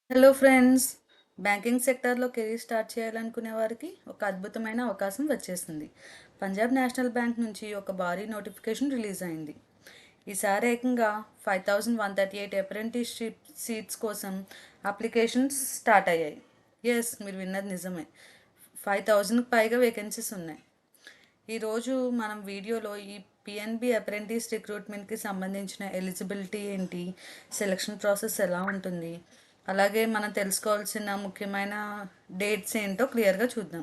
Hello friends, banking సెక్టార్లో career start చేయాలనుకునే వారికి ఒక అద్భుతమైన అవకాశం వచ్చేసింది. పంజాబ్ నేషనల్ బ్యాంక్ నుంచి ఒక భారీ నోటిఫికేషన్ రిలీజ్ అయింది. ఈసారి ఏకంగా 5138 అప్రెంటిస్షిప్ సీట్స్ కోసం అప్లికేషన్స్ స్టార్ట్ అయ్యాయి. ఎస్, మీరు విన్నది నిజమే. 5000కి పైగా వేకెన్సీస్ ఉన్నాయి. ఈరోజు మనం వీడియోలో ఈ పిఎన్బి అప్రెంటిస్ రిక్రూట్మెంట్కి సంబంధించిన ఎలిజిబిలిటీ ఏంటి, సెలక్షన్ ప్రాసెస్ ఎలా ఉంటుంది, అలాగే మనం తెలుసుకోవాల్సిన ముఖ్యమైన డేట్స్ ఏంటో క్లియర్గా చూద్దాం.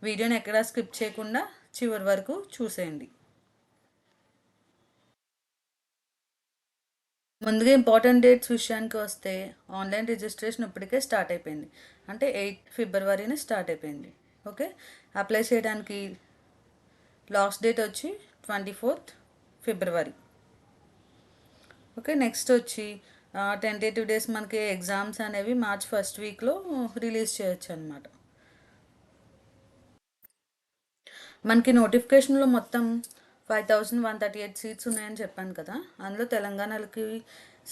వీడియోని ఎక్కడా స్కిప్ చేయకుండా చివరి వరకు చూసేయండి. ముందుగా ఇంపార్టెంట్ డేట్స్ విషయానికి వస్తే ఆన్లైన్ రిజిస్ట్రేషన్ ఇప్పటికే స్టార్ట్ అయిపోయింది. అంటే 8 ఫిబ్రవరిని స్టార్ట్ అయిపోయింది. ఓకే, అప్లై చేయడానికి లాస్ట్ డేట్ వచ్చి 24th ఫిబ్రవరి. ఓకే, నెక్స్ట్ వచ్చి టెంటేటివ్ డేస్ మనకి ఎగ్జామ్స్ అనేవి మార్చ్ ఫస్ట్ వీక్లో రిలీజ్ చేయొచ్చు అనమాట. మనకి నోటిఫికేషన్లో మొత్తం 5138 సీట్స్ ఉన్నాయని చెప్పాను కదా. అందులో తెలంగాణకి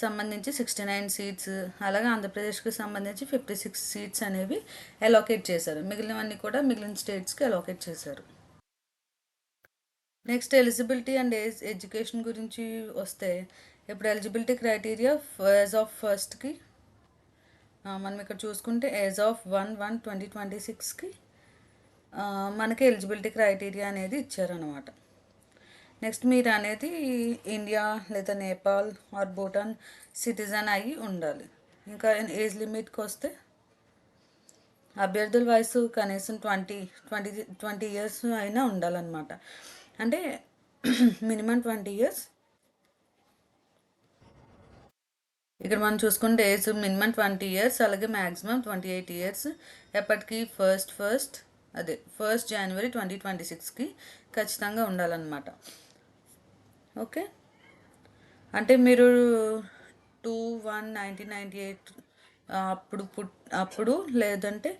సంబంధించి 69 సీట్స్, అలాగే ఆంధ్రప్రదేశ్కి సంబంధించి 56 సీట్స్ అనేవి అలోకేట్ చేశారు. మిగిలినవన్నీ కూడా మిగిలిన స్టేట్స్కి అలోకేట్ చేశారు. Next eligibility and age education గురించి వస్తే, ఇప్పుడు ఎలిజిబిలిటీ క్రైటీరియా యాజ్ ఆఫ్ ఫస్ట్కి మనం ఇక్కడ చూసుకుంటే యాజ్ ఆఫ్ 1/1/2026కి మనకి ఎలిజిబిలిటీ క్రైటీరియా అనేది ఇచ్చారనమాట. నెక్స్ట్ మీరు అనేది ఇండియా లేదా నేపాల్ ఆర్ భూటాన్ సిటిజన్ అయ్యి ఉండాలి. ఇంకా ఏజ్ లిమిట్కి వస్తే అభ్యర్థుల వయసు కనీసం 20 ఇయర్స్ అయినా ఉండాలన్నమాట. అంటే మినిమం 20 ఇయర్స్. ఇక్కడ మనం చూసుకుంటే ఏజ్ మినిమం 20 ఇయర్స్, అలాగే మ్యాక్సిమం 28 ఇయర్స్. ఎప్పటికీ ఫస్ట్ జనవరి 2026కి ఖచ్చితంగా ఉండాలన్నమాట. ఓకే, అంటే మీరు 2/1/1998 అప్పుడు లేదంటే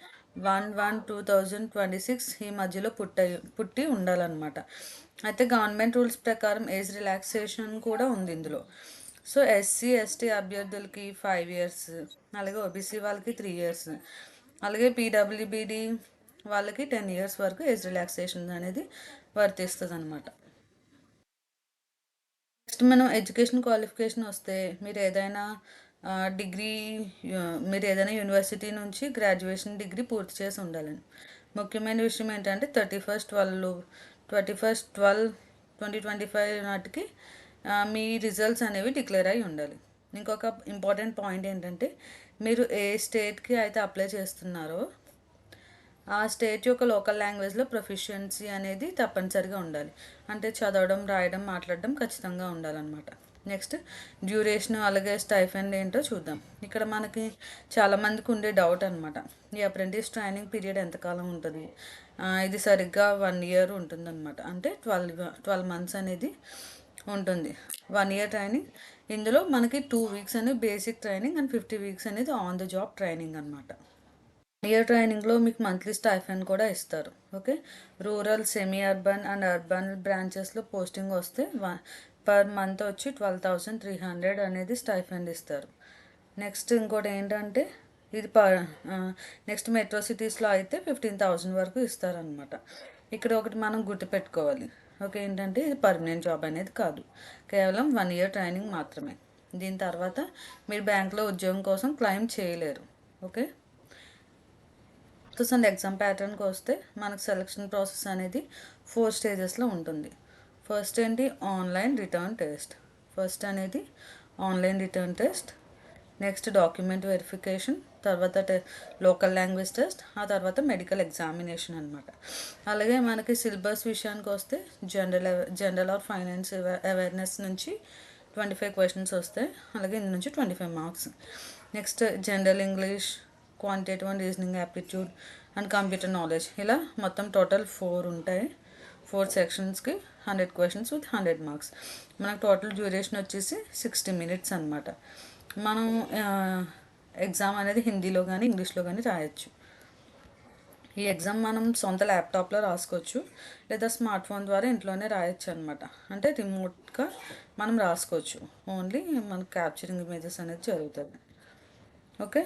1/1/2026 ఈ మధ్యలో పుట్టి ఉండాలన్నమాట. అయితే గవర్నమెంట్ రూల్స్ ప్రకారం ఏజ్ రిలాక్సేషన్ కూడా ఉంది ఇందులో. సో ఎస్సీ ఎస్టీ అభ్యర్థులకి 5 ఇయర్స్, అలాగే ఓబీసీ వాళ్ళకి 3 ఇయర్స్, అలాగే పీడబ్ల్యూబీడీ వాళ్ళకి 10 ఇయర్స్ వరకు ఏజ్ రిలాక్సేషన్ అనేది వర్తిస్తుంది అనమాట. నెక్స్ట్ మనం ఎడ్యుకేషన్ క్వాలిఫికేషన్ వస్తే, మీరు ఏదైనా యూనివర్సిటీ నుంచి గ్రాడ్యుయేషన్ డిగ్రీ పూర్తి చేసి ఉండాలని. ముఖ్యమైన విషయం ఏంటంటే 31/12/2025 నాటికి మీ రిజల్ట్స్ అనేవి డిక్లేర్ అయి ఉండాలి. ఇంకొక ఇంపార్టెంట్ పాయింట్ ఏంటంటే, మీరు ఏ స్టేట్కి అయితే అప్లై చేస్తున్నారో ఆ స్టేట్ యొక్క లోకల్ లాంగ్వేజ్లో ప్రొఫిషియన్సీ అనేది తప్పనిసరిగా ఉండాలి. అంటే చదవడం, రాయడం, మాట్లాడడం ఖచ్చితంగా ఉండాలన్నమాట. నెక్స్ట్ డ్యూరేషన్, అలాగే స్టైఫండ్ ఏంటో చూద్దాం. ఇక్కడ మనకి చాలామందికి ఉండే డౌట్ అనమాట, ఈ అప్రెంటిస్ ట్రైనింగ్ పీరియడ్ ఎంతకాలం ఉంటుంది. ఇది సరిగ్గా 1 ఇయర్ ఉంటుందన్నమాట. అంటే 12 మంత్స్ అనేది ఉంటుంది. 1 ఇయర్ ట్రైనింగ్. ఇందులో మనకి 2 వీక్స్ అనేది బేసిక్ ట్రైనింగ్ అండ్ 50 వీక్స్ అనేది ఆన్ ద జాబ్ ట్రైనింగ్ అనమాట. ఇయర్ ట్రైనింగ్లో మీకు మంత్లీ స్టైఫండ్ కూడా ఇస్తారు. Okay, rural, semi urban and urban బ్రాంచెస్లో పోస్టింగ్ వస్తే పర్ మంత్ వచ్చి 12,300 అనేది స్టైఫండ్ ఇస్తారు. నెక్స్ట్ ఇంకోటి ఏంటంటే, ఇది నెక్స్ట్ మెట్రో సిటీస్లో అయితే 15,000 వరకు ఇస్తారనమాట. ఇక్కడ ఒకటి మనం గుర్తుపెట్టుకోవాలి. ఓకే, ఏంటంటే ఇది పర్మనెంట్ జాబ్ అనేది కాదు, కేవలం 1 ఇయర్ ట్రైనింగ్ మాత్రమే. దీని తర్వాత మీరు బ్యాంక్లో ఉద్యోగం కోసం క్లెయిమ్ చేయలేరు. ఓకే, అండ్ ఎగ్జామ్ ప్యాటర్న్కి వస్తే, మనకు సెలక్షన్ ప్రాసెస్ అనేది 4 స్టేజెస్లో ఉంటుంది. ఫస్ట్ ఏంటి, online return test. Next document verification, తర్వాత లోకల్ లాంగ్వేజ్ టెస్ట్, ఆ తర్వాత మెడికల్ ఎగ్జామినేషన్ అనమాట. అలాగే మనకి సిలబస్ విషయానికి వస్తే, జనరల్ ఆర్ ఫైనాన్స్ అవేర్నెస్ నుంచి 25 క్వశ్చన్స్ వస్తాయి, అలాగే ఇందు నుంచి 25 marks. Next general English, quantitative and reasoning aptitude and computer knowledge, ఇలా మొత్తం టోటల్ 4 ఉంటాయి. 4 సెక్షన్స్కి 100 క్వశ్చన్స్ విత్ 100 మార్క్స్. మనకు టోటల్ డ్యూరేషన్ వచ్చేసి 60 minutes అనమాట. మనం ఎగ్జామ్ అనేది హిందీలో కానీ ఇంగ్లీష్లో కానీ రాయొచ్చు. ఈ ఎగ్జామ్ మనం సొంత ల్యాప్టాప్లో రాసుకోవచ్చు, లేదా స్మార్ట్ ఫోన్ ద్వారా ఇంట్లోనే రాయొచ్చు అనమాట. అంటే రిమోట్గా మనం రాసుకోవచ్చు. ఓన్లీ మనకు క్యాప్చరింగ్ ఇమేజెస్ అనేది జరుగుతుంది. ఓకే.